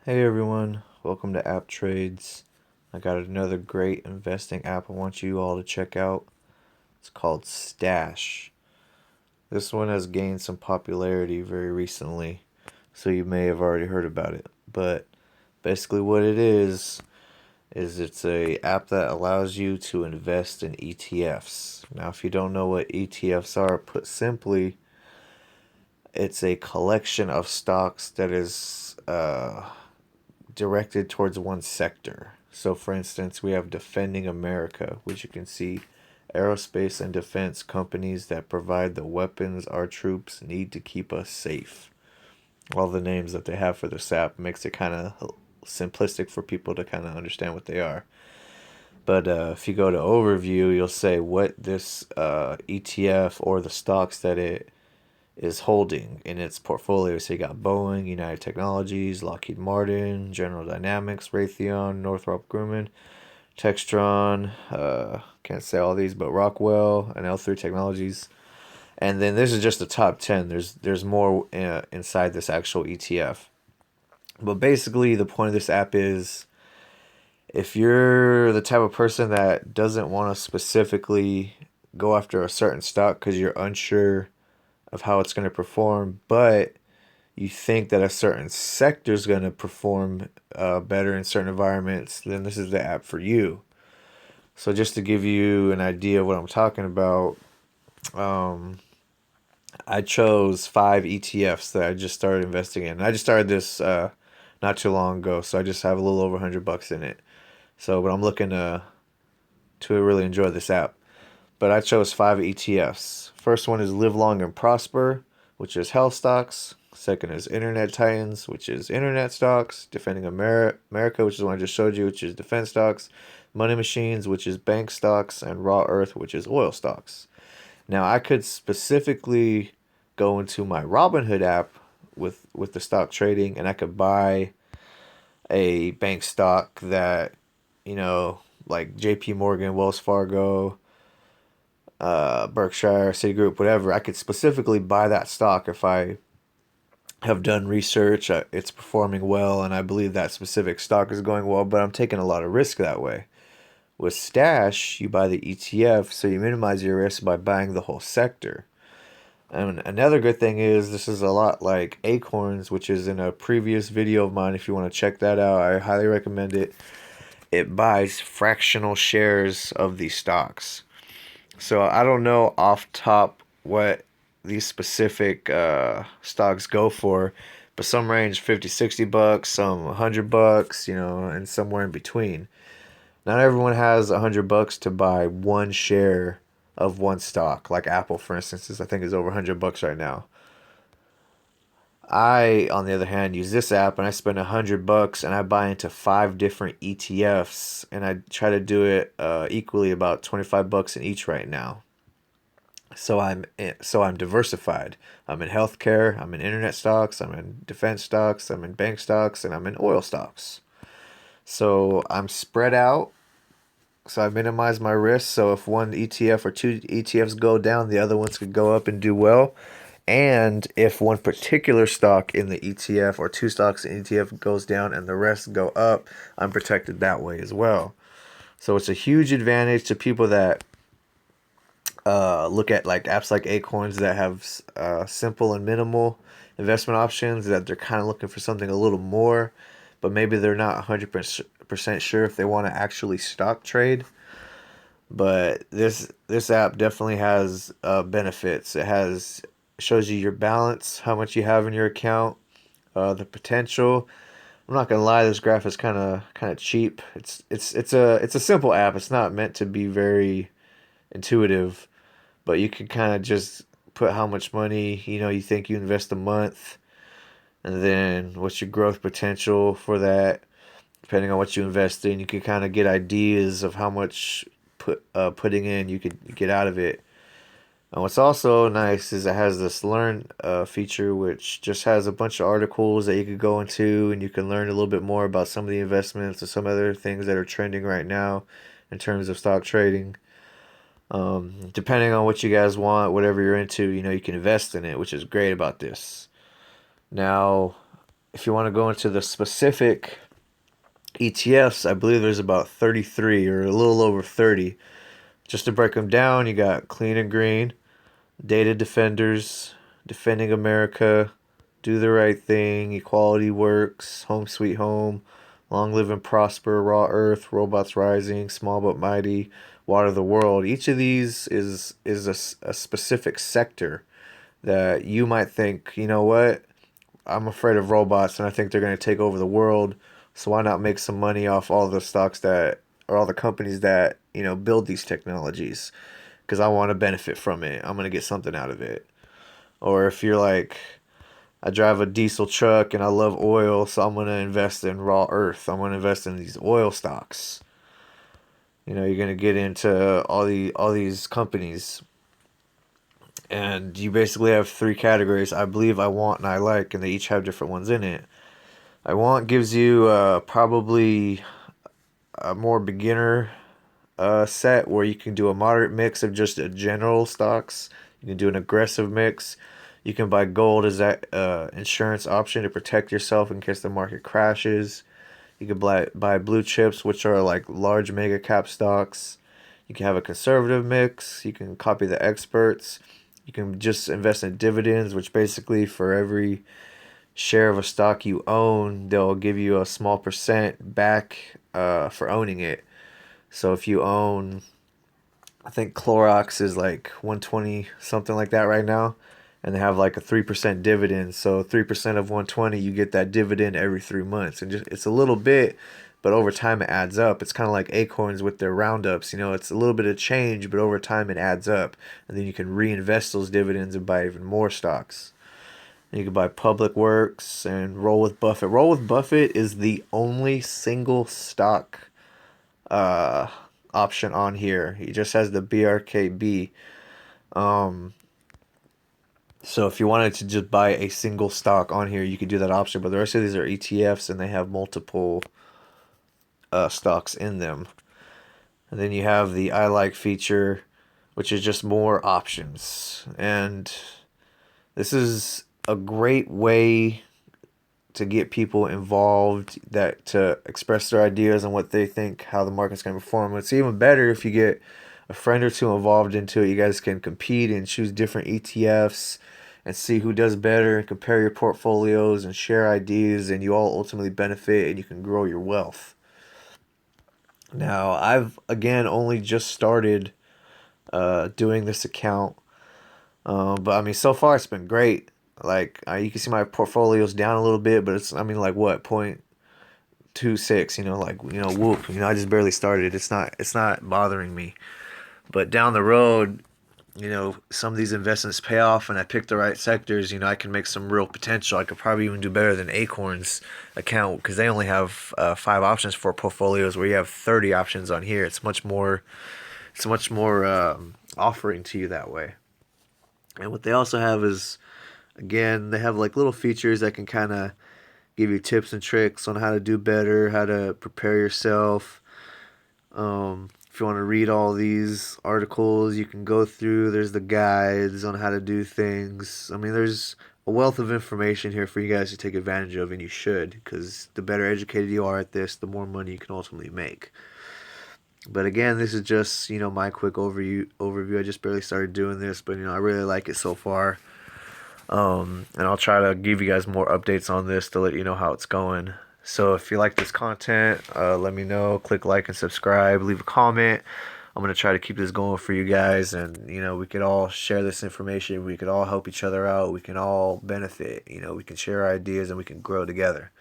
Hey everyone, welcome to App Trades. I got another great investing app I want you all to check out. It's called Stash. This one has gained some popularity very recently, so you may have already heard about it. But basically what it is it's a app that allows you to invest in ETFs. Now, if you don't know what ETFs are, put simply, it's a collection of stocks that is directed towards one sector. So, for instance, we have Defending America, which you can see aerospace and defense companies that provide the weapons our troops need to keep us safe. All the names that they have for this app makes it kind of simplistic for people to kind of understand what they are. But if you go to overview, you'll say what this ETF or the stocks that it is holding in its portfolio. So you got Boeing, United Technologies, Lockheed Martin, General Dynamics, Raytheon, Northrop Grumman, Textron, can't say all these, but Rockwell and L3 Technologies. And then this is just the top 10. There's more inside this actual ETF. But basically the point of this app is if you're the type of person that doesn't want to specifically go after a certain stock because you're unsure of how it's going to perform, but you think that a certain sector is going to perform better in certain environments, then this is the app for you. So just to give you an idea of what I'm talking about, um, I chose 5 ETFs that I just started investing in. I just started this not too long ago, so I just have a little over $100 in it. So, but I'm looking to really enjoy this app. But I chose 5 ETFs. First one is Live Long and Prosper, which is health stocks. Second is Internet Titans, which is internet stocks. Defending America, which is one I just showed you, which is defense stocks. Money Machines, which is bank stocks. And Raw Earth, which is oil stocks. Now, I could specifically go into my Robinhood app with the stock trading, and I could buy a bank stock that, you know, like JP Morgan, Wells Fargo, Berkshire, Citigroup, whatever. I could specifically buy that stock if I have done research. It's performing well, and I believe that specific stock is going well, but I'm taking a lot of risk that way. With Stash, you buy the ETF, so you minimize your risk by buying the whole sector. And another good thing is this is a lot like Acorns, which is in a previous video of mine. If you want to check that out, I highly recommend it. It buys fractional shares of these stocks. So I don't know off top what these specific stocks go for, but some range 50, $60, some $100, and somewhere in between. Not everyone has $100 to buy one share of one stock. Like Apple, for instance, I think is over $100 right now. I, on the other hand, use this app and I spend $100 and I buy into 5 different ETFs and I try to do it equally about $25 in each right now. So I'm diversified. I'm in healthcare, I'm in internet stocks, I'm in defense stocks, I'm in bank stocks, and I'm in oil stocks. So I'm spread out. So I minimize my risk. So if one ETF or 2 ETFs go down, the other ones could go up and do well. And if one particular stock in the ETF or 2 stocks in the ETF goes down and the rest go up, I'm protected that way as well. So it's a huge advantage to people that look at like apps like Acorns that have simple and minimal investment options, that they're kind of looking for something a little more, but maybe they're not 100% sure if they want to actually stock trade. But this app definitely has benefits. Shows you your balance, how much you have in your account, the potential. I'm not gonna lie, this graph is kind of cheap. It's a simple app. It's not meant to be very intuitive, but you can kind of just put how much money you think you invest a month, and then what's your growth potential for that. Depending on what you invest in, you can kind of get ideas of how much putting in you could get out of it. And what's also nice is it has this learn feature, which just has a bunch of articles that you could go into and you can learn a little bit more about some of the investments or some other things that are trending right now in terms of stock trading. Depending on what you guys want, whatever you're into, you can invest in it, which is great about this. Now, if you want to go into the specific ETFs, I believe there's about 33 or a little over 30. Just to break them down, you got Clean and Green, Data Defenders, Defending America, Do the Right Thing, Equality Works, Home Sweet Home, Long Live and Prosper, Raw Earth, Robots Rising, Small But Mighty, Water the World. Each of these is a specific sector that you might think, you know what, I'm afraid of robots and I think they're going to take over the world. So why not make some money off all the stocks that, or all the companies that, build these technologies? Because I want to benefit from it. I'm going to get something out of it. Or if you're like, I drive a diesel truck and I love oil, so I'm going to invest in raw earth. I'm going to invest in these oil stocks. You're going to get into all these companies, and you basically have three categories: I believe, I want, and I like, and they each have different ones in it. I want gives you probably a more beginner set where you can do a moderate mix of just a general stocks. You can do an aggressive mix. You can buy gold as that insurance option to protect yourself in case the market crashes. You can buy blue chips, which are like large mega cap stocks. You can have a conservative mix. You can copy the experts. You can just invest in dividends, which basically for every share of a stock you own, they'll give you a small percent back for owning it. So if you own, I think Clorox is like 120, something like that right now, and they have like a 3% dividend. So 3% of 120, you get that dividend every 3 months. And just it's a little bit, but over time it adds up. It's kind of like Acorns with their roundups. It's a little bit of change, but over time it adds up. And then you can reinvest those dividends and buy even more stocks. And you can buy Public Works and Roll with Buffett. Roll with Buffett is the only single stock uh, option on here. He just has the BRKB. Um, so if you wanted to just buy a single stock on here, you could do that option. But the rest of these are ETFs, and they have multiple stocks in them. And then you have the I like feature, which is just more options. And this is a great way to get people involved, that to express their ideas on what they think, how the market's going to perform. It's even better if you get a friend or two involved into it. You guys can compete and choose different ETFs and see who does better and compare your portfolios and share ideas, and you all ultimately benefit and you can grow your wealth. Now, I've again only just started doing this account, but I mean, so far it's been great. Like you can see my portfolio's down a little bit, but it's, I mean, like what, 0.26, like, whoop, I just barely started. It's not bothering me. But down the road, some of these investments pay off and I pick the right sectors, I can make some real potential. I could probably even do better than Acorn's account, because they only have 5 options for portfolios, where you have 30 options on here. It's much more offering to you that way. And what they also have is, again, they have like little features that can kind of give you tips and tricks on how to do better, how to prepare yourself. If you want to read all these articles, you can go through. There's the guides on how to do things. I mean, there's a wealth of information here for you guys to take advantage of, and you should, because the better educated you are at this, the more money you can ultimately make. But again, this is just, my quick overview. I just barely started doing this, but I really like it so far. And I'll try to give you guys more updates on this to let you know how it's going. So if you like this content, let me know. Click like and subscribe. Leave a comment. I'm going to try to keep this going for you guys. And, we could all share this information. We could all help each other out. We can all benefit. We can share ideas and we can grow together.